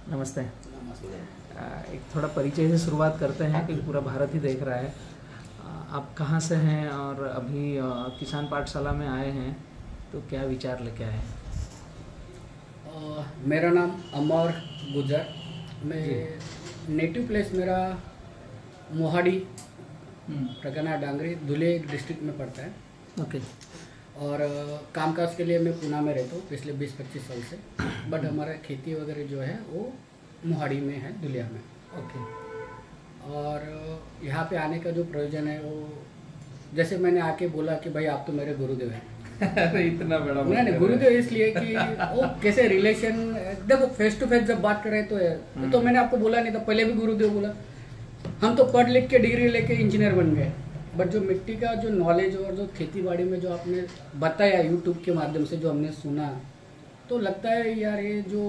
नमस्ते। नमस्ते। एक थोड़ा परिचय से शुरुआत करते हैं क्योंकि पूरा भारत ही देख रहा है। आप कहाँ से हैं और अभी किसान पाठशाला में आए हैं तो क्या विचार लेके आए हैं? मेरा नाम अमर गुजर। मैं नेटिव प्लेस मेरा मोहाड़ी रगना डांगरी धुले डिस्ट्रिक्ट में पड़ता है। ओके। और कामकाज के लिए मैं पुणे में रहता हूँ पिछले 20-25 साल से। बट हमारा खेती वगैरह जो है वो मोहाड़ी में है, धुलिया में। ओके। और यहाँ पे आने का जो प्रयोजन है वो जैसे मैंने आके बोला कि भाई आप तो मेरे गुरुदेव हैं। अरे इतना बड़ा नहीं, गुरुदेव इसलिए कि वो कैसे रिलेशन, देखो फेस टू फेस जब बात कर रहे तो मैंने आपको बोला नहीं था, पहले भी गुरुदेव बोला। हम तो पढ़ लिख के डिग्री लेके इंजीनियर बन गए, बट जो मिट्टी का जो नॉलेज और जो खेती बाड़ी में जो आपने बताया यूट्यूब के माध्यम से जो हमने सुना, तो लगता है यार ये जो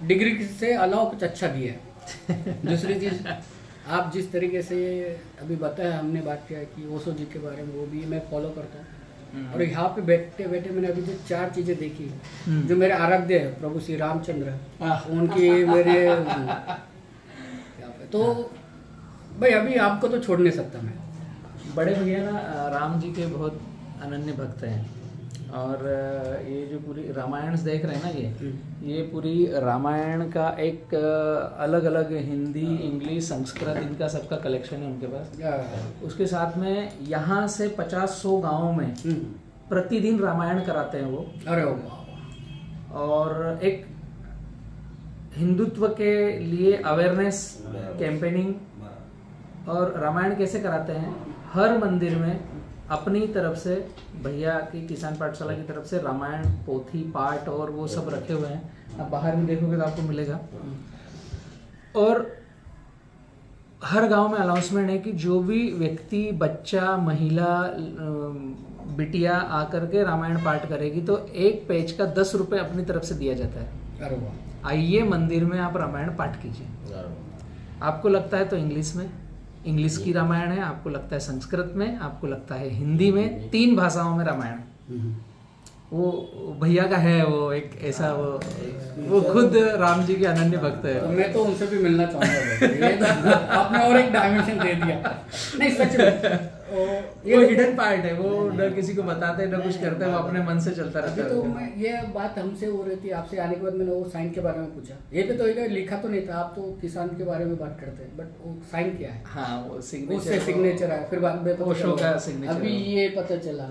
डिग्री से अलावा कुछ अच्छा दिया है। दूसरी चीज़ आप जिस तरीके से अभी बताया, हमने बात किया कि ओशो जी के बारे में, वो भी मैं फॉलो करता हूँ। और यहाँ पे बैठते बैठे मैंने अभी जो 4 चीज़ें देखी जो मेरे आराध्य है प्रभु श्री रामचंद्र, उनकी मेरे तो भाई अभी आपको तो छोड़ नहीं सकता मैं। बड़े भैया ना राम जी के बहुत अनन्य भक्त हैं और ये जो पूरी रामायण देख रहे हैं ना, ये पूरी रामायण का एक अलग अलग हिंदी, इंग्लिश, संस्कृत, इनका सबका कलेक्शन है उनके पास। उसके साथ में यहाँ से 50-100 गाँव में प्रतिदिन रामायण कराते हैं वो। अरे और एक हिंदुत्व के लिए अवेयरनेस कैंपेनिंग, और रामायण कैसे कराते हैं, हर मंदिर में अपनी तरफ से भैया की किसान पाठशाला की तरफ से रामायण पोथी पाठ और वो सब रखे हुए हैं। आप बाहर में देखोगे तो आपको मिलेगा। और हर गांव में अनाउंसमेंट है कि जो भी व्यक्ति, बच्चा, महिला, बिटिया आकर के रामायण पाठ करेगी तो एक पेज का 10 रुपये अपनी तरफ से दिया जाता है। अरे वाह। आइए मंदिर में आप रामायण पाठ कीजिए। आपको लगता है तो इंग्लिश में, इंग्लिश की रामायण है, आपको लगता है संस्कृत में, आपको लगता है हिंदी में, 3 भाषाओं में रामायण। वो भैया का है वो एक ऐसा, वो खुद राम जी के अनन्य भक्त है। तो मैं तो उनसे भी मिलना चाहूंगा। ये तो आपने और एक डायमेंशन दे दिया। नहीं सच में ये हिडन पार्ट है, वो न किसी को बताते न कुछ करते, वो अपने मन से चलता रहता है। तो मैं ये बात हमसे हो रही थी, आपसे आने के बाद मैंने वो साइन के बारे में पूछा। ये पे तो लिखा तो नहीं था, आप तो किसान के बारे में बात करते हैं, बट वो साइन क्या है? हाँ, वो सिग्नेचर है। फिर बाद में ओशो का सिग्नेचर, अभी ये पता चला।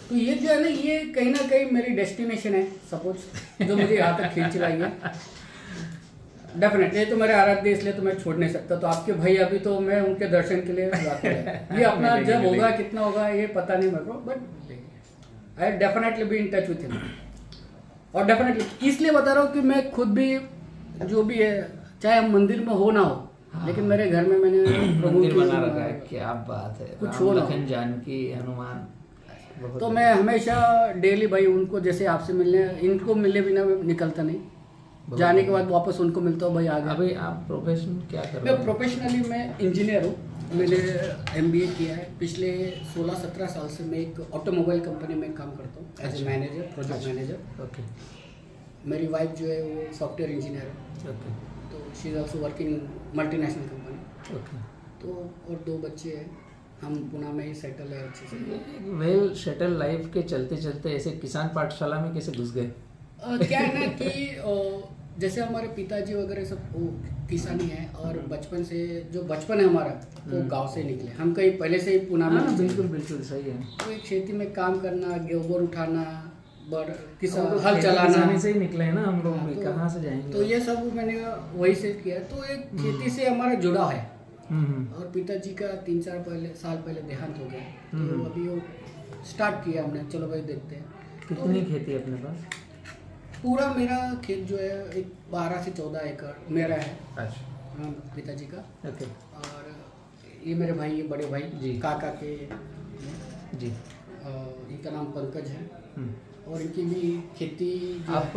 तो ये जो है ना, ये कहीं ना कहीं मेरी डेस्टिनेशन है सपोज, जो मुझे यहाँ तक खींच रही है। डेफिनेटली तो मेरे आराध्य, इसलिए तो मैं छोड़ नहीं सकता। तो आपके भाई अभी तो मैं उनके दर्शन के लिए ये अपना जब होगा कितना होगा ये पता नहीं मेरे को, but I definitely be in touch with him. और डेफिनेटली इसलिए बता रहा हूँ कि मैं खुद भी जो भी है, चाहे हम मंदिर में हो ना हो, लेकिन मेरे घर में मैंने मंदिर बना रखा है। क्या बात है, कुछ हो, लखन, जानकी, हनुमान। तो मैं हमेशा डेली भाई उनको, जैसे आपसे मिलने, इनको मिलने बिना निकलता नहीं, जाने के बाद वापस उनको मिलता हूँ भाई आगे। अभी आप प्रोफेशन क्या कर रहे हो? मैं प्रोफेशनली मैं इंजीनियर हूँ। मैंने MBA किया है। पिछले 16-17 साल से मैं एक ऑटोमोबाइल कंपनी में काम करता हूँ as a manager, project manager. Okay. मेरी वाइफ जो है वो सॉफ्टवेयर इंजीनियर है। ओके। तो she is also working multinational company. Okay. तो और 2 बच्चे हैं। हम पुणे में ही सेटल है अच्छे से। वेल सेटल लाइफ के चलते चलते ऐसे किसान पाठशाला में कैसे घुस गए? क्या है ना कि जैसे हमारे पिताजी वगैरह सब वो किसानी है, और बचपन से जो बचपन है हमारा वो गांव से निकले। हम कहीं पहले से ही पुणे में। बिल्कुल बिल्कुल सही है। तो एक खेती में काम करना, गोबर उठाना, किसान हल चलाना से ही निकले हैं ना हम लोग भी, कहाँ से जाएंगे? तो ये सब मैंने वही से किया। तो एक खेती से हमारा जुड़ा है। और पिताजी का 3-4 साल पहले देहांत हो गया, तो अभी वो स्टार्ट किया हमने, चलो भाई देखते हैं। कितनी खेती है अपने पास? पूरा मेरा खेत जो है एक 12 से 14 एकड़ मेरा है। अच्छा। पिताजी का। ओके। और ये मेरे भाई, ये बड़े भाई जी, काका के जी, इनका नाम पंकज है। और इनकी भी खेती आप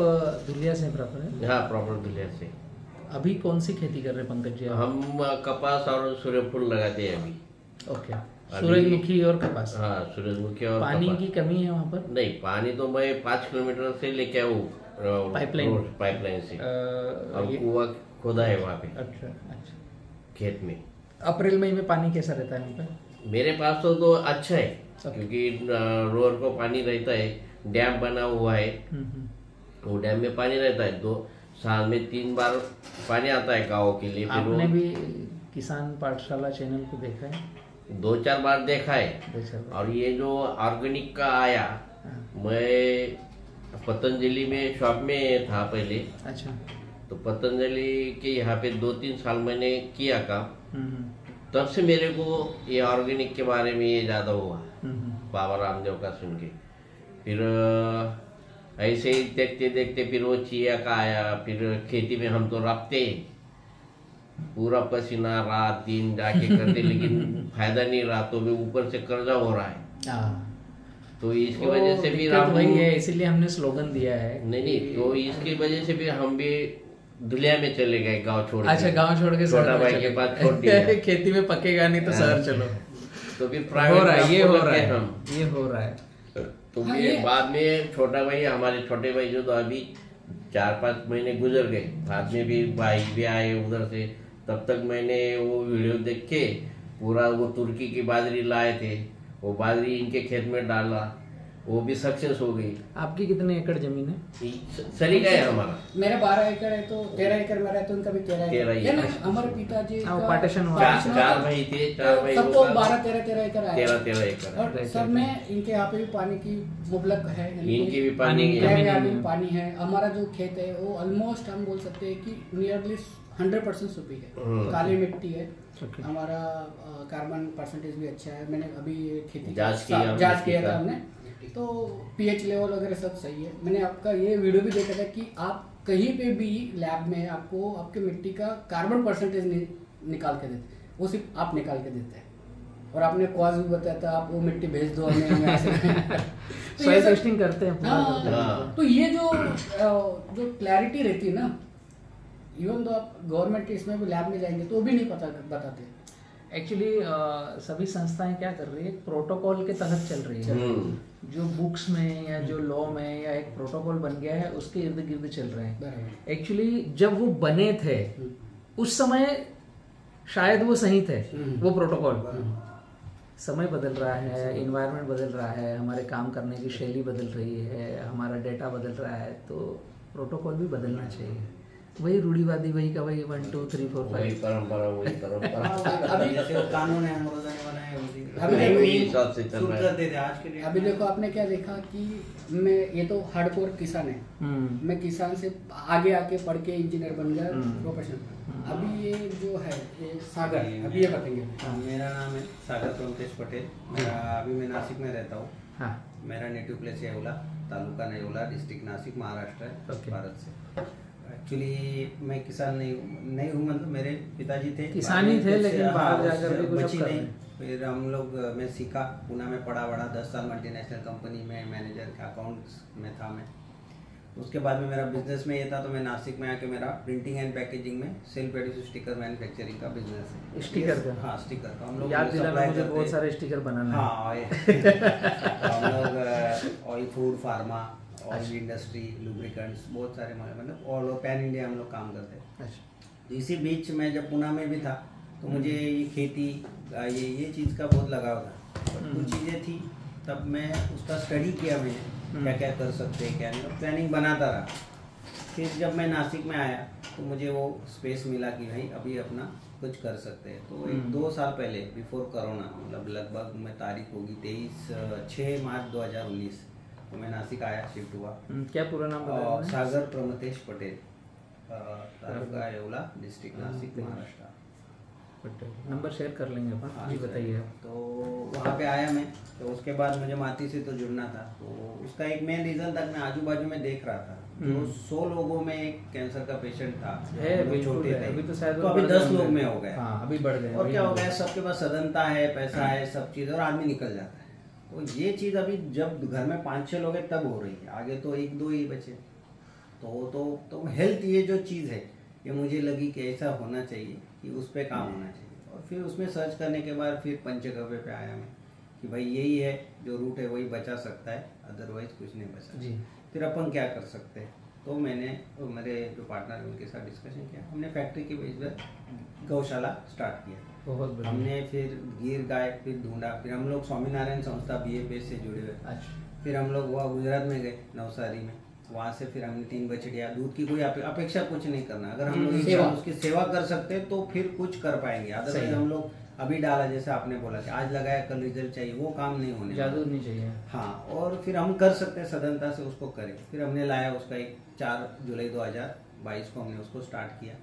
धुलिया से प्रॉपर है? हाँ, प्रॉपर धुलिया से। अभी कौन सी खेती कर रहे हैं पंकज जी? हम कपास और सूर्यफूल लगाते हैं अभी। ओके। सूरजमुखी और कपास। हाँ, सूरजमुखी और पानी कपास। की कमी है वहाँ पर? नहीं, पानी तो मैं 5 किलोमीटर से लेके आऊँ पाइपलाइन से, और कुआं खोदा है वहाँ पे। अच्छा अच्छा। खेत में अप्रैल मई में पानी कैसा रहता है वहाँ पे? मेरे पास तो अच्छा है, क्योंकि रोड को पानी रहता है, डैम बना हुआ है, वो डैम में पानी रहता है। 2 साल में 3 बार पानी आता है गाँव के लिए। आपने भी किसान पाठशाला चैनल को देखा है? 2-4 बार देखा है। और ये जो ऑर्गेनिक का आया, मैं पतंजलि में शॉप में था पहले। अच्छा। तो पतंजलि के यहाँ पे 2-3 साल मैंने किया काम, तब से मेरे को ये ऑर्गेनिक के बारे में ये ज्यादा हुआ, बाबा रामदेव का सुन के। फिर ऐसे ही देखते देखते फिर वो चिया का आया। फिर खेती में हम तो रखते पूरा पसीना रात दिन जाके करते, लेकिन फायदा नहीं रहा। तो भी ऊपर से कर्जा हो रहा है, तो इसकी वजह से भी वही है, इसीलिए हमने स्लोगन दिया है। नहीं, तो इसकी वजह से भी हम भी दुलिया में चले गए, गांव छोड़। अच्छा, गांव छोड़ के छोटा भाई के पास छोड़ दिया। खेती में पकेगा नहीं तो शहर चलो। तो फिर हो रहा है, ये हो रहा है, हम ये हो रहा है। तो फिर बाद में छोटा भाई, हमारे छोटे भाई जो तो अभी 4-5 महीने गुजर गए, बाद में भी भाई भी आए उधर से। तब तक मैंने वो वीडियो देख के पूरा वो तुर्की की बाजरी लाए थे, वो बाजरी इनके खेत में डाला, वो भी सक्सेस हो गई। आपकी कितने एकड़ जमीन है? सलीका है हमारा। मेरा 12 एकड़ है, तो 13 एकड़ मेरा है, तो उनका भी 13 ही है ना। हमारे पिताजी का पार्टीशन हुआ। 4 भाई थे, 4 भाई सबको 12-13 एकड़ आया। 13 एकड़। और सब में इनके यहाँ पे भी पानी की मुबलक है, इनकी भी पानी भी पानी है। हमारा जो खेत है वो ऑलमोस्ट हम बोल सकते हैं कि नियरली 100% सुपी है, काली मिट्टी है। हमारा कार्बन परसेंटेज भी अच्छा है। मैंने अभी खेती जांच किया था हमने, तो पीएच लेवल वगैरह सब सही है। मैंने आपका ये वीडियो भी देखा था कि आप कहीं पे भी लैब में आपको आपके मिट्टी का कार्बन परसेंटेज निकाल के देते, वो सिर्फ आप निकाल के देते हैं। और आपने कॉज भी बताया था, आप वो मिट्टी भेज दो हमें। सॉइल टेस्टिंग करते हैं। तो ये जो क्लैरिटी रहती है ना, इवन तो आप गवर्नमेंट के इसमें भी लैब में जाएंगे तो वो भी नहीं पता बताते। एक्चुअली सभी संस्थाएं क्या कर रही है, प्रोटोकॉल के तहत चल रही है। जो बुक्स में या जो लॉ में या एक प्रोटोकॉल बन गया है उसके इर्द गिर्द चल रहे हैं। एक्चुअली जब वो बने थे उस समय शायद वो सही थे, वो प्रोटोकॉल। समय बदल रहा है, इन्वायरमेंट बदल रहा है, हमारे काम करने की शैली बदल रही है, हमारा डेटा बदल रहा है, तो प्रोटोकॉल भी बदलना चाहिए। वही रूढ़िवादी, वही का वही 1 2 3 4 5 वही परंपरा। अभी जैसे वो कानून है अंग्रेजों ने बनाए, अभी देखो आपने क्या देखा कि मैं ये तो हार्डकोर किसान है, मैं किसान से आगे आके पढ़ के इंजीनियर बन गया प्रोफेशनल। अभी ये जो है ये सागर, अभी ये बताएंगे। मेरा नाम है सागर प्रमतेश पटेल। अभी मैं नासिक में रहता हूँ। मेरा नेटिव प्लेस है येवला, तालुका येवला, डिस्ट्रिक्ट नासिक, महाराष्ट्र है, भारत से। एक्चुअली मैं किसान नहीं हूँ, मतलब मेरे पिताजी थे किसान ही थे, लेकिन बाहर जाकर भी कुछ नहीं। फिर हम लोग, मैं सीखा, पुणे में पढ़ा बड़ा, 10 साल मल्टीनेशनल कंपनी में मैनेजर के अकाउंट्स में था मैं। उसके बाद में मेरा बिजनेस में ये था, तो मैं नासिक में आके मेरा प्रिंटिंग एंड पैकेजिंग में सेल्फ प्रोड्यूस स्टिकर मैन्युफैक्चरिंग का बिजनेस है। स्टिकर का? हाँ, स्टिकर का हम लोग याद दिलाना मुझे, बहुत सारे स्टिकर बनाना। हाँ, हम लोग oil, food, pharma, oil industry, lubricants, बहुत सारे मतलब ऑल पैन इंडिया हम लोग काम करते हैं। अच्छा। इसी बीच में जब पुणे में भी था तो मुझे ये खेती ये चीज़ का बहुत लगाव था। कुछ चीज़ें थी, तब मैं उसका स्टडी किया, मैंने क्या क्या कर सकते हैं, क्या नहीं, प्लानिंग बनाता रहा। फिर जब मैं नासिक में आया तो मुझे वो स्पेस मिला कि भाई अभी अपना कुछ कर सकते हैं। तो 1-2 साल पहले, बिफोर कोरोना, मतलब लगभग में तारीख होगी 6 मार्च 2019, तो मैं नासिक आया, शिफ्ट हुआ। क्या पूरा नाम बताया? Sagar Pramtesh Patel, taluka Yeola, district Nashik, Maharashtra. Number share कर लेंगे अपन। जी बताइए। तो वहाँ पे आया मैं, तो उसके बाद मुझे माती से तो जुड़ना था। तो उसका एक मेन रीजन था, मैं आजू बाजू में देख रहा था तो 100 लोगों में एक कैंसर का पेशेंट था, छोटे थे। अभी तो शायद अभी 10 लोग में हो गया। हाँ, अभी बढ़ गए। और क्या हो गया, सबके पास सदनता है, पैसा है, सब चीज़, और आदमी निकल जाता है। तो ये चीज़ अभी जब घर में 5-6 लोग हैं तब हो रही है, आगे तो 1-2 ही बचे। तो हेल्थ ये जो चीज़ है, ये मुझे लगी कि ऐसा होना चाहिए कि उस पर काम होना चाहिए। और फिर उसमें सर्च करने के बाद फिर पंचगव्य पे आया मैं कि भाई यही है जो रूट है, वही बचा सकता है, अदरवाइज कुछ नहीं बचा। फिर अपन क्या कर सकते हैं, तो मैंने मेरे जो पार्टनर उनके साथ डिस्कशन किया, हमने फैक्ट्री के बेस पर गौशाला स्टार्ट किया। बहुत बढ़िया। हमने फिर गिर गाय फिर ढूंढा, फिर हम लोग स्वामीनारायण संस्था BAPS से जुड़े हुए। अच्छा। फिर हम लोग वहाँ गुजरात में गए नवसारी में, वहाँ से फिर हमने 3 बछड़िया, दूध की कोई अपेक्षा कुछ नहीं करना, अगर हम लोग उसकी सेवा कर सकते हैं तो फिर कुछ कर पाएंगे। अदरवाइज हम लोग अभी डाला जैसे आपने बोला कि आज लगाया कल रिजल्ट चाहिए, वो काम नहीं होने, जादू नहीं चाहिए। हाँ, और फिर हम कर सकते हैं सदनता से उसको करें। फिर हमने लाया उसका एक 4 जुलाई 2022 को हमने उसको स्टार्ट किया,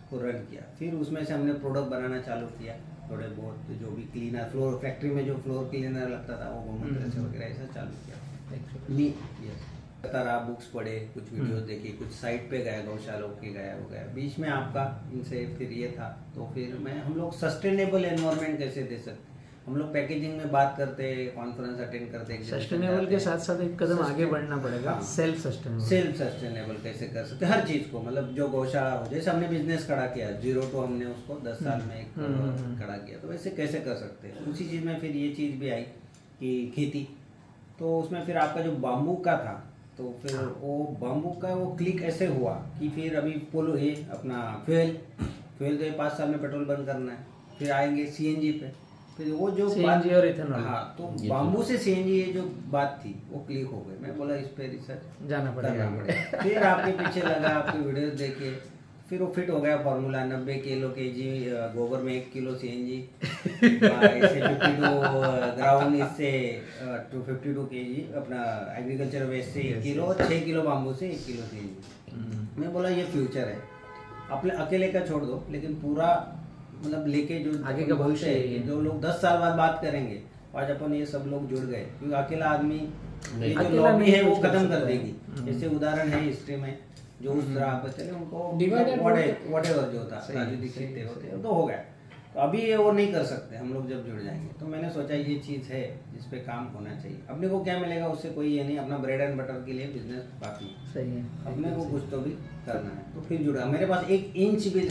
को रन किया। फिर उसमें से हमने प्रोडक्ट बनाना चालू किया, थोड़े बहुत जो भी क्लीनर, फ्लोर फैक्ट्री में जो फ्लोर क्लीनर लगता था वो गोमूत्र से वगैरह ऐसा चालू किया। तरह बुक्स पढ़े, कुछ वीडियोस देखे, कुछ साइट पे गए, गौशालों के गया। बीच में आपका इनसे फिर ये था, तो फिर हम लोग सस्टेनेबल एनवायरनमेंट कैसे दे सकते, हम लोग पैकेजिंग में बात करते, कॉन्फ्रेंस अटेंड करते, सस्टेनेबल के साथ साथ एक कदम आगे बढ़ना पड़ेगा। हाँ, सेल्फ सस्टेनेबल कैसे कर सकते हर चीज को, मतलब जो गौशाला हो, जैसे हमने बिजनेस खड़ा किया 0 to हमने उसको 10 साल में एक खड़ा किया, तो वैसे कैसे कर सकते हैं। उसी चीज में फिर ये चीज भी आई कि खेती, तो उसमें फिर आपका जो बाम्बू का था, तो फिर वो बाम्बू का वो क्लिक ऐसे हुआ कि फिर अभी पोलो ये अपना फ्यूल तो ये 5 साल में पेट्रोल बंद करना है, फिर आएंगे CNG पे, फिर वो जो CNG और इथेनॉल, हाँ, तो बाम्बू से CNG ये जो बात थी वो क्लिक हो गई। मैं बोला इस पे रिसर्च जाना पड़ेगा। फिर आपके पीछे लगा, आपके वीडियोस देखे, फिर वो फिट हो गया फॉर्मूला। 90 किलो kg गोबर में 1 किलो CNG, ऐसे 52 ग्राउंड, इससे 252 kg अपना एग्रीकल्चर वेस्ट से 1 किलो, 6 किलो बाम्बू से 1 किलो CNG। मैं बोला ये फ्यूचर है, अपने अकेले का छोड़ दो, लेकिन पूरा मतलब लेके जो आगे का भविष्य है, जो लोग 10 साल बाद बात करेंगे, आज अपन ये सब लोग जुड़ गए, क्योंकि अकेला आदमी ये जो लॉबी है वो खत्म कर देगी। जैसे उदाहरण है हिस्ट्री में जो उस तरह आप चले, उनको व्हाटएवर जो था राजू दीक्षित होते तो हो गया, तो अभी ये वो नहीं कर सकते, हम लोग जब जुड़ जाएंगे। तो मैंने सोचा ये चीज़ है जिस पे काम होना चाहिए। अपने को क्या मिलेगा उससे, कोई ये नहीं, अपना ब्रेड एंड बटर के लिए बिजनेस बाकी सही है, अपने को कुछ तो भी करना है। तो फिर जुड़ा, मेरे पास 1 इंच भी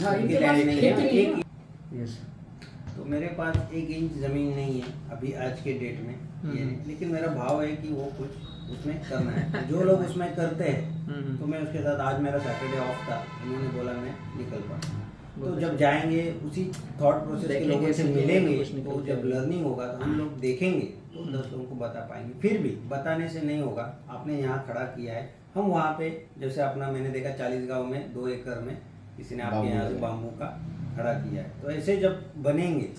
तो मेरे पास 1 इंच जमीन नहीं है अभी आज के डेट में, ये नहीं, लेकिन मेरा भाव है कि वो कुछ उसमें करना है। जो लोग उसमें करते हैं तो मैं उसके साथ, आज मेरा सैटरडे ऑफ था, उन्होंने बोला मैं निकल पड़ा, तो जब जाएंगे उसी थॉट प्रोसेस के लोगों से मिलेंगे, तो जब लर्निंग होगा तो हम लोग देखेंगे, तो 10 लोगों को बता पाएंगे। फिर भी बताने से नहीं होगा, आपने यहाँ खड़ा किया है, हम वहाँ पे जैसे अपना मैंने देखा 40 गाँव में 2 एकड़ में किसी ने आपके यहाँ से बाम्बू का खड़ा किया है, तो ऐसे जब बनेंगे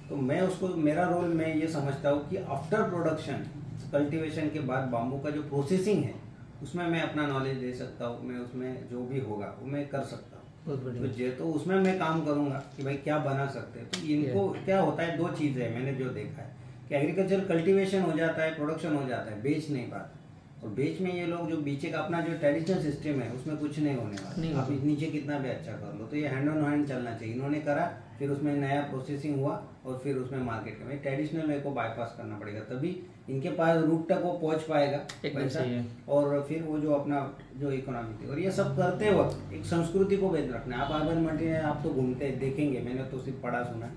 तो मैं उसको, मेरा रोल मैं ये समझता हूँ कि आफ्टर प्रोडक्शन कल्टीवेशन के बाद बाम्बू का जो प्रोसेसिंग है उसमें मैं अपना नॉलेज दे सकता हूँ, मैं उसमें जो भी होगा वो मैं कर सकता हूँ। तो उसमें मैं काम करूंगा कि भाई क्या बना सकते हैं। तो इनको क्या होता है, 2 चीज़ है मैंने जो देखा है कि एग्रीकल्चर कल्टीवेशन हो जाता है, प्रोडक्शन हो जाता है, बेच नहीं पाते। और बेच में ये लोग जो बीचे का अपना जो ट्रेडिशनल सिस्टम है उसमें कुछ नहीं होने वाला, आप नीचे कितना भी अच्छा कर लो, तो ये हैंड ऑन हैंड चलना चाहिए। इन्होंने करा, फिर उसमें नया प्रोसेसिंग हुआ और फिर उसमें मार्केट में ट्रेडिशनल वे को बाईपास करना पड़ेगा, तभी इनके पास रूट तक वो पहुंच पाएगा पैसा, और फिर वो जो अपना जो इकोनॉमी थी। और ये सब करते वक्त एक संस्कृति को बेच रखना है। आप अर्बन मल्टीनेशनल आप तो घूमते देखेंगे, मैंने तो सिर्फ पढ़ा सुना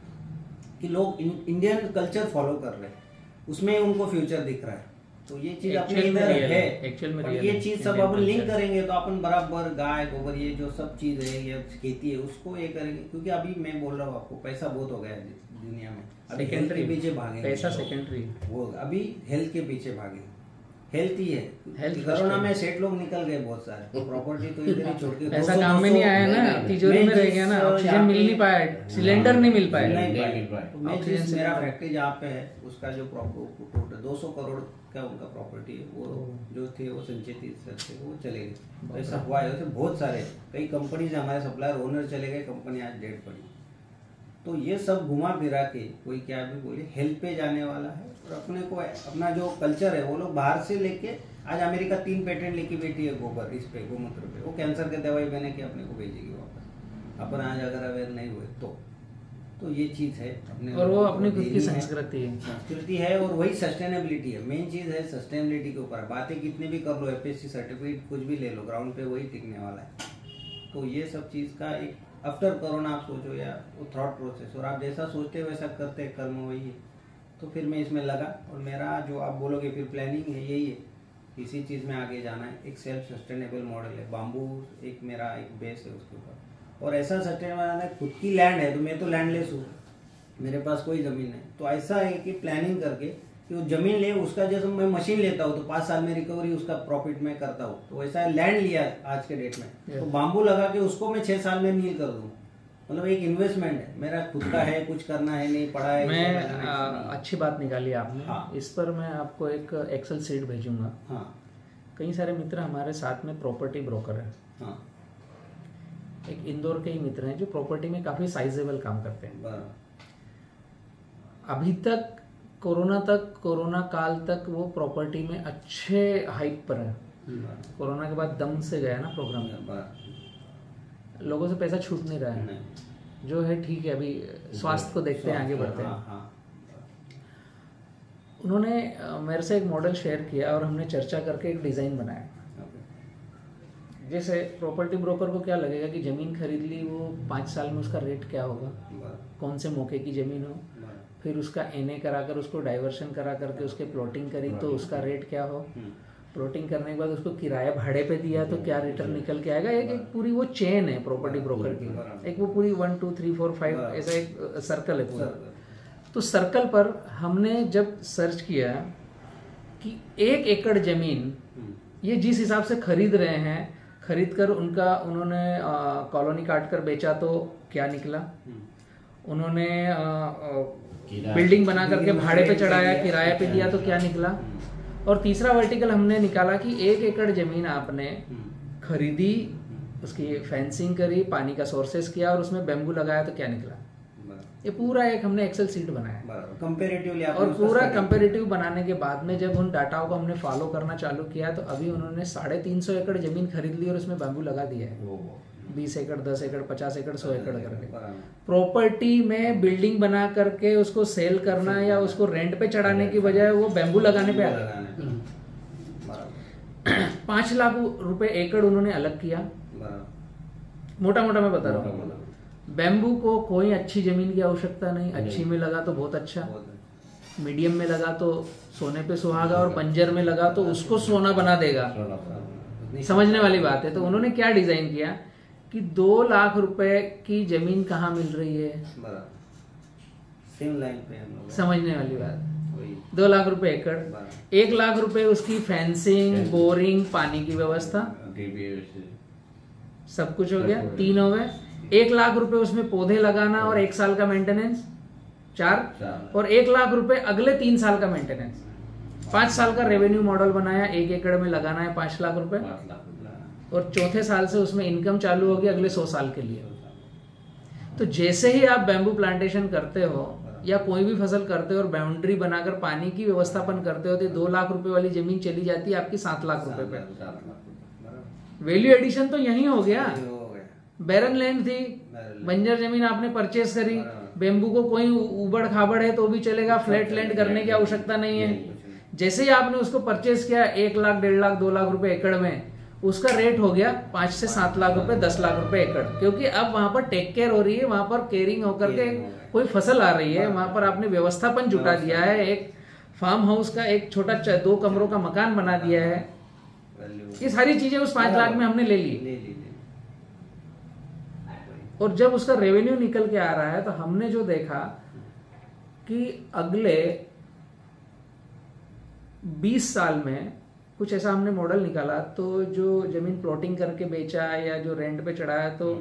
कि लोग इंडियन कल्चर फॉलो कर रहे हैं, उसमें उनको फ्यूचर दिख रहा है। तो ये चीज अपने इधर है, और ये चीज सब अपन लिंक करेंगे तो अपन बराबर गाय गोबर ये जो सब चीज है, ये खेती है, उसको ये करेंगे। क्योंकि अभी मैं बोल रहा हूँ आपको, पैसा बहुत हो गया है दुनिया में, अभी हेल्थ के पीछे भागे, पैसा सेकेंडरी, वो अभी हेल्थ के पीछे भागे, हेल्थ ही है। कोरोना में सेठ लोग निकल गए बहुत सारे, प्रॉपर्टी तो इधर ही छोड़ के, ऐसा काम में नहीं आया ना, तिजोरी में रह गया ना, ऑक्सीजन मिल नहीं पाया, सिलेंडर नहीं मिल पाया। मेरा फैक्ट्री जहाँ पे है उसका जो प्रॉपर 200 करोड़ का उनका प्रॉपर्टी है, वो जो थे वो संचित थे, वो चले गए। ऐसा हुआ है, बहुत सारे कई कंपनीज हमारे सप्लायर ओनर चले गए, कंपनी आज डेड पड़ी। तो ये सब घुमा फिरा के कोई क्या भी बोले, हेल्थ पे जाने वाला है। और अपने को अपना जो कल्चर है वो लोग बाहर से लेके, आज अमेरिका 3 पेटेंट लेके बैठी है गोबर इस पे, गोमूत्र पे, वो कैंसर के दवाई बने के अपने को भेजेगी वापस, अपन आज अगर अवेयर नहीं हुए तो ये चीज है अपने, और वो अपनी खुद की संस्कृति है, और वही सस्टेनेबिलिटी है। मेन चीज है सस्टेनेबिलिटी के ऊपर। बातें कितनी भी कर लो, FSC सर्टिफिकेट कुछ भी ले लो, ग्राउंड पे वही टिकने वाला है। तो ये सब चीज का एक आफ्टर कोरोना आप सोचो, या वो थॉट प्रोसेस, और आप जैसा सोचते हो वैसा करते, कर्म वही है। तो फिर मैं इसमें लगा, और मेरा जो आप बोलोगे फिर प्लानिंग है, यही है किसी चीज़ में आगे जाना है, एक सेल्फ सस्टेनेबल मॉडल है, बाम्बू एक मेरा एक बेस है उसके ऊपर। और ऐसा सस्टेनेबल है, खुद की लैंड है तो मैं तो लैंडलेस हूँ, मेरे पास कोई ज़मीन नहीं, तो ऐसा है कि प्लानिंग करके कि वो ज़मीन ले, उसका जैसे मैं मशीन लेता हूँ तो 5 साल में रिकवरी उसका प्रॉफिट मैं करता हूँ, तो वैसा लैंड लिया आज के डेट में तो बाम्बू लगा के उसको मैं 6 साल में मील कर दूँ, मतलब एक इन्वेस्टमेंट है, मेरा खुद का है, कुछ करना है नहीं, पढ़ा है। मैं अच्छी बात निकाली आपने। हाँ। इस पर मैं आपको एक एक्सेल सीट भेजूंगा। हाँ कई सारे मित्र हमारे साथ में प्रॉपर्टी ब्रोकर हैं। हाँ एक इंदौर के ही मित्र हैं जो प्रॉपर्टी में काफ़ी साइजेबल काम करते हैं। बराबर। अभी तक कोरोना काल तक वो प्रॉपर्टी में अच्छे हाइक पर है। कोरोना के बाद दम से गया ना प्रोग्राम, लोगों से पैसा छूट नहीं रहा है, जो है ठीक है, अभी स्वास्थ्य को देखते हैं, आगे बढ़ते हैं। उन्होंने मेरे से एक मॉडल शेयर किया और हमने चर्चा करके एक डिज़ाइन बनाया। जैसे प्रॉपर्टी ब्रोकर को क्या लगेगा कि ज़मीन खरीद ली, वो 5 साल में उसका रेट क्या होगा, कौन से मौके की ज़मीन हो, फिर उसका एनए कराकर उसको डाइवर्शन करा करके उसके प्लॉटिंग करी तो उसका रेट क्या हो, प्लॉटिंग करने के बाद उसको किराया भाड़े पे दिया तो क्या रिटर्न निकल के आएगा। एक पूरी वो चेन है प्रॉपर्टी ब्रोकर की, एक वो पूरी 1 2 3 4 5 ऐसा एक सर्कल है पूरा। तो सर्कल पर हमने जब सर्च किया कि 1 एकड़ जमीन ये जिस हिसाब से खरीद रहे हैं, खरीद कर उन्होंने कॉलोनी काट कर बेचा तो क्या निकला, उन्होंने बिल्डिंग बना करके भाड़े पे चढ़ाया, किराए पे दिया तो क्या निकला, और तीसरा वर्टिकल हमने निकाला कि 1 एकड़ जमीन आपने खरीदी, उसकी फेंसिंग करी, पानी का सोर्सेस किया और उसमें बैम्बू लगाया तो क्या निकला। ये पूरा एक हमने एक्सेल शीट बनाया कंपैरेटिवली, और पूरा कंपैरेटिव बनाने के बाद में जब उन डाटाओं को हमने फॉलो करना चालू किया तो अभी उन्होंने 350 एकड़ जमीन खरीद ली और उसमें बैम्बू लगा दिया है। 20 एकड़ 10 एकड़ 50 एकड़ 100 एकड़ करके प्रॉपर्टी में बिल्डिंग बना करके उसको सेल करना या उसको रेंट पे चढ़ाने की बजाय वो बैम्बू लगाने पे आ गया। 5 लाख रुपए एकड़ उन्होंने अलग किया, मोटा मोटा मैं बता रहा हूँ। बैम्बू को कोई अच्छी जमीन की आवश्यकता नहीं, अच्छी में लगा तो बहुत अच्छा, मीडियम में लगा तो सोने पे सुहागा, और बंजर में लगा तो उसको सोना बना देगा। समझने वाली बात है। तो उन्होंने क्या डिजाइन किया कि 2 लाख रुपए की जमीन कहाँ मिल रही है, सेम लाइन पे हम लोग, समझने वाली बात। 2 लाख रुपए एकड़, 1 लाख रुपए उसकी फेंसिंग, बोरिंग, पानी की व्यवस्था, सब कुछ हो गया, 3 हो गए। 1 लाख रुपए उसमें पौधे लगाना और 1 साल का मेंटेनेंस, 4, और 1 लाख रुपए अगले 3 साल का मेंटेनेंस। 5 साल का रेवेन्यू मॉडल बनाया, 1 एकड़ में लगाना है 5 लाख रुपए, और चौथे साल से उसमें इनकम चालू होगी अगले 100 साल के लिए। तो जैसे ही आप बैम्बू प्लांटेशन करते हो या कोई भी फसल करते हो और बाउंड्री बनाकर पानी की व्यवस्थापन करते हो तो 2 लाख रुपए वाली जमीन चली जाती है आपकी 7 लाख रुपए पे। वैल्यू एडिशन तो यही हो गया। बैरन लैंड थी, बंजर जमीन आपने परचेस करी, बेम्बू को कोई उबड़ खाबड़ है तो भी चलेगा, फ्लैट लैंड करने की आवश्यकता नहीं है। जैसे ही आपने उसको परचेस किया 1 लाख 1.5 लाख 2 लाख रुपए एकड़ में, उसका रेट हो गया 5 से 7 लाख रुपए 10 लाख रुपए एकड़, क्योंकि अब वहां पर टेक केयर हो रही है, वहां पर केयरिंग होकर के कोई फसल आ रही है, वहां पर आपने व्यवस्थापन जुटा दिया है, एक फार्म हाउस का एक छोटा 2 कमरों का मकान बना दिया है। ये सारी चीजें उस 5 लाख में हमने ले ली। और जब उसका रेवेन्यू निकल के आ रहा है तो हमने जो देखा कि अगले 20 साल में कुछ ऐसा हमने मॉडल निकाला, तो जो जमीन प्लॉटिंग करके बेचा या जो रेंट पे चढ़ाया तो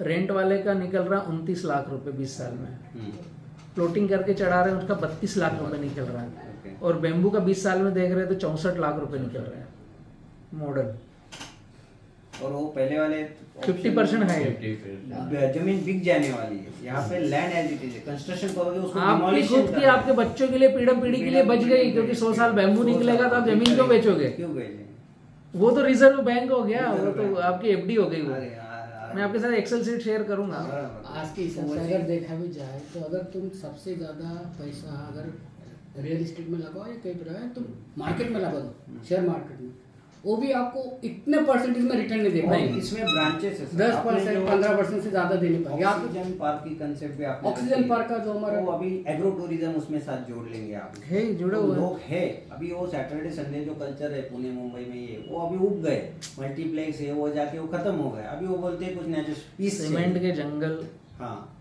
रेंट वाले का निकल रहा 29 लाख रुपए 20 साल में, प्लॉटिंग करके चढ़ा रहे हैं उसका 32 लाख रुपए निकल रहा है, और बेम्बू का 20 साल में देख रहे हैं तो 64 लाख रुपए निकल रहे हैं मॉडल। और वो पहले वाले 50% है, जमीन बिक जाने वाली है। यहाँ पे land as it is, construction करोगे उसको, आपकी खुद की आपके बच्चों के लिए पीढ़ी के लिए बच गई, क्योंकि 100 साल बैम्बू निकलेगा तो आप जमीन क्यों बेचोगे? क्यों बेचेंगे? वो तो रिजर्व बैंक हो गया, वो तो आपकी एफडी हो गई। वो मैं आपके साथ एक्सेल शीट शेयर करूंगा। आज के हिसाब से अगर देखा भी जाए तो अगर तुम सबसे ज्यादा पैसा अगर रियल एस्टेट में लगाओ या कहीं पर तुम मार्केट में लगा दो, शेयर मार्केट में, वो भी आपको इतने परसेंटेज में रिटर्न नहीं देगा। नहीं, इसमें ब्रांचेस है 10% 15% से ज्यादा देने पर। ऑक्सीजन पार्क की कंसेप्ट भी आपने ऑक्सीजन पार्क का जो हमारा वो अभी एग्रो टूरिज्म उसमें साथ जोड़ लेंगे आप है जुड़े हुए लोग है। अभी वो सैटरडे संडे जो कल्चर है पुणे मुंबई में ये वो अभी उग गए, मल्टीप्लेक्स है वो जाके वो खत्म हो गए। अभी वो बोलते हैं कुछ नेचुरल पीस, सीमेंट के जंगल, हाँ,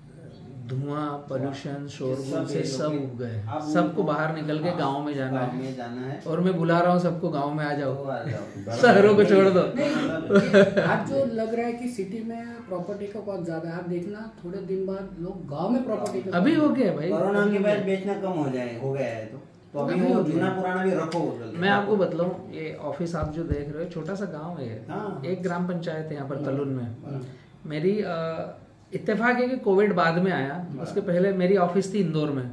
धुआं, पोल्यूशन, शोरगुल सब से ये सब लोग उग गए। अब सबको उनको- बाहर निकल के हाँ, गांव में जाना गाँव है। में जाना है और मैं बुला रहा हूँ सबको गांव में आ जाओ, तो आ जाओ। शहरों को छोड़ दो। आज जो लग रहा है कि सिटी में प्रॉपर्टी का बहुत ज्यादा है, आप देखना थोड़े दिन बाद लोग गांव में प्रॉपर्टी का अभी हो गया भाई, कोरोना अभी के हो बाद गया। बेचना कम हो गया है तो अभी अभी वो हो गया। जुना पुराना भी रखो। मैं आपको बतलाऊं, ये ऑफिस आप जो देख रहे हो छोटा सा गांव है, हाँ। एक ग्राम पंचायत है यहाँ पर तलुन में। मेरी इत्तेफाक है कि कोविड बाद में आया, उसके पहले मेरी ऑफिस थी इंदौर में,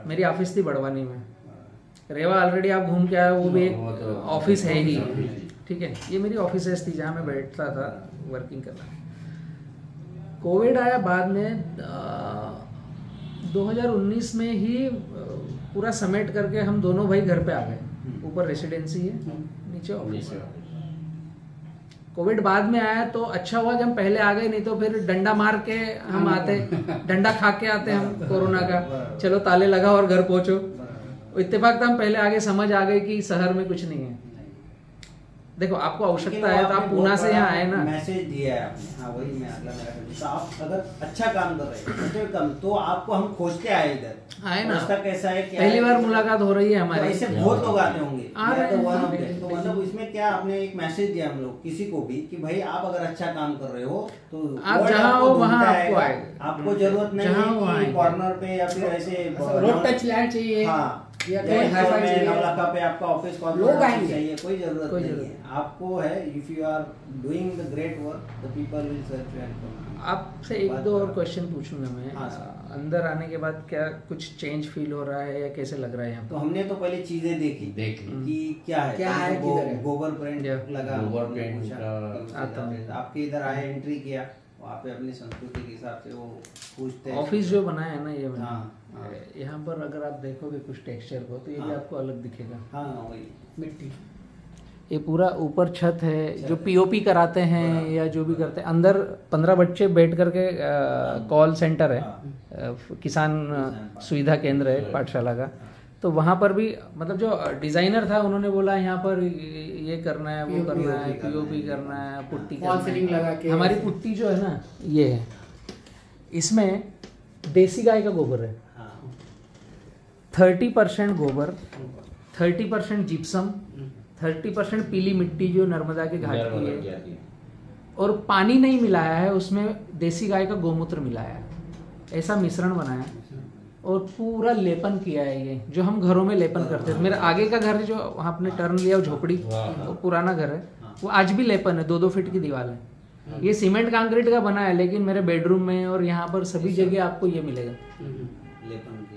मेरी ऑफिस थी बड़वानी में। रेवा ऑलरेडी आप घूम के आए, वो भी एक ऑफिस है ही, ठीक है। ये मेरी ऑफिसेस थी जहाँ मैं बैठता था वर्किंग करना। कोविड आया बाद में 2019 में ही पूरा समेट करके हम दोनों भाई घर पे आ गए। ऊपर रेसिडेंसी है, नीचे ऑफिस है। कोविड बाद में आया तो अच्छा हुआ कि हम पहले आ गए, नहीं तो फिर डंडा मार के हम आते, डंडा खा के आते हम कोरोना का, चलो ताले लगा और घर पहुंचो। इत्तेफाक था हम पहले आगे, समझ आ गए कि शहर में कुछ नहीं है। देखो आपको आवश्यकता है तो आप पूना से यहाँ आए ना। मैसेज दिया है आपने, हाँ वही मैं अगला मेरा तो आप अगर अच्छा काम कर रहे हैं तो आपको हम खोजते आए इधर, आए ना। उसका कैसा है क्या पहली है, बार मुलाकात हो रही है तो हमारी। ऐसे बहुत लोग आते होंगे, आ रहे तो हैं, one of हाँ, them। तो मतलब इसमें क्या आपने एक मैसेज दिया हम लोग किसी को भी कि भाई आप अगर अच्छा काम कर रहे हो तो आप world जहाँ आपको हो वहाँ ढूंढता आपको आएगा। आएगा। आपको जरूरत नहीं जहाँ हो है आएगा। कि कॉर्नर पे या फिर ऐसे रोड टच लैंड चाहिए हाँ, या या कहीं इंदौर हाई-फाई में चाहिए। नवलखा पे आपका ऑफिस लोग आएंगे। चाहिए, कोई जरूरत कोई नहीं जरूरत है। आपको है, if you are doing the great work the people will search you and आपसे एक दो और क्वेश्चन पूछूंगा मैं। हाँ, सर। अंदर आने के बाद क्या कुछ चेंज फील हो रहा है या कैसे लग रहा है यहाँ तो पर? हमने तो पहले चीजें देखी कि क्या है, क्या है, तो किधर है। गोबर प्रिंट या लगा, गोबर हमने प्रिंट पूछा का कि आता है। आपके इधर आए, एंट्री किया, वहाँ पे अपनी संस्कृति के हिसाब से वो पूछते हैं। ऑफिस जो बनाया है ना ये मैंने, हाँ। यहाँ पर अगर आप देखोगे कुछ टेक्सचर को तो ये भी हाँ। आपको अलग दिखेगा। हाँ वही मिट्टी ये पूरा ऊपर छत है, जो पीओपी कराते हैं या जो भी करते हैं। अंदर 15 बच्चे बैठ करके कॉल सेंटर है, किसान सुविधा केंद्र है पाठशाला का। तो वहाँ पर भी मतलब जो डिजाइनर था उन्होंने बोला यहाँ पर ये करना है, वो करना है, पीओपी करना है, पुट्टी फॉल सीलिंग लगा के। हमारी पुट्टी जो है ना ये है, इसमें देसी गाय का गोबर है, 30% गोबर, 30% जिप्सम, 30% पीली मिट्टी जो नर्मदा के घाट की है, और पानी नहीं मिलाया है उसमें, देसी गाय का गोमूत्र मिलाया है। ऐसा मिश्रण बनाया और पूरा लेपन किया है। ये जो हम घरों में लेपन करते थे, मेरे आगे का घर जो वहाँ आपने टर्न लिया वो झोपड़ी, वो पुराना घर है, वो आज भी लेपन है, 2-2 फीट की दीवार है। ये सीमेंट कंक्रीट का बना है, लेकिन मेरे बेडरूम में और यहाँ पर सभी जगह आपको ये मिलेगा।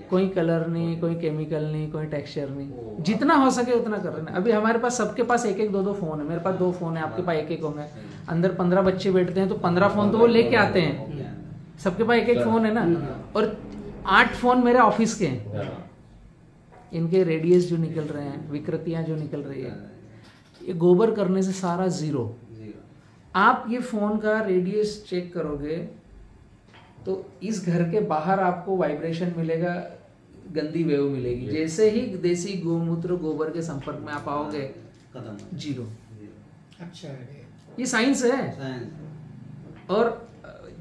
कोई कलर नहीं, कोई केमिकल नहीं, कोई टेक्सचर नहीं, जितना हो सके उतना कर रहे हैं। अभी हमारे पास सबके पास 1-1, 2-2 फोन है, मेरे पास 2 फोन है, आपके पास 1-1 होंगे। अंदर 15 बच्चे बैठते हैं तो 15 फोन तो वो लेके आते हैं, सबके पास 1-1 फोन है ना। और 8 फोन मेरे ऑफिस के हैं, इनके रेडियस जो निकल रहे हैं, विकृतियां जो निकल रही है, ये गोबर करने से सारा जीरो। आप ये फोन का रेडियस चेक करोगे तो इस घर के बाहर आपको वाइब्रेशन मिलेगा, गंदी वेव मिलेगी। जैसे ही देसी गोमूत्र गोबर के संपर्क में आप आओगे, जीरो। अच्छा है, ये साइंस है। और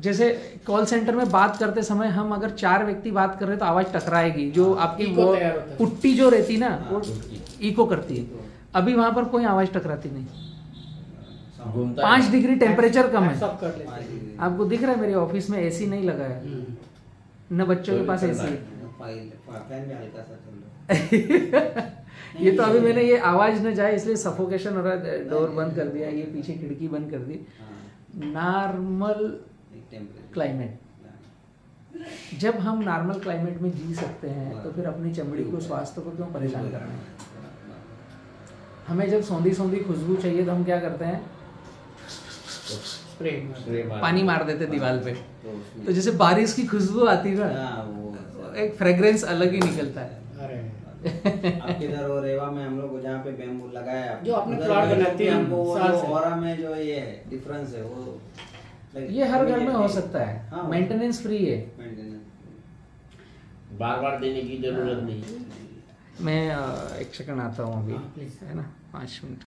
जैसे कॉल सेंटर में बात करते समय हम अगर 4 व्यक्ति बात कर रहे हैं तो आवाज टकराएगी, जो आपकी वो पुट्टी जो रहती ना वो इको करती है। अभी वहां पर कोई आवाज टकराती नहीं। 5 डिग्री टेम्परेचर कम है। आपको दिख रहा है मेरे ऑफिस में एसी नहीं लगा है, न बच्चों के पास एसी है। ये तो अभी मैंने ये आवाज न जाए इसलिए सफोकेशन हो रहा है, डोर बंद कर दिया, ये पीछे खिड़की बंद कर दी। नॉर्मल क्लाइमेट, जब हम नॉर्मल क्लाइमेट में जी सकते हैं तो फिर अपनी चमड़ी को, स्वास्थ्य को क्यों परेशान करना है। हमें जब सौंधी खुशबू चाहिए तो हम क्या करते हैं, पानी मार देते दीवार पे। तो जैसे बारिश की खुशबू आती है ना, एक फ्रेग्रेंस अलग ही निकलता है। आपके इधर और रेवा में हम लोग जहाँ पे बैम्बू लगाया है, जो आपने उधर प्लाट बैम्बू बनाते की हैं हमको वो साल जो से। ऑरा में जो ये है डिफरेंस है वो ये हर घर में हो सकता है, हाँ, मेंटेनेंस फ्री है। मेंटेनेंस बार बार देने की जरूरत नहीं। मैं एक सेकंड आता हूँ अभी, हाँ, है ना, 5 मिनट।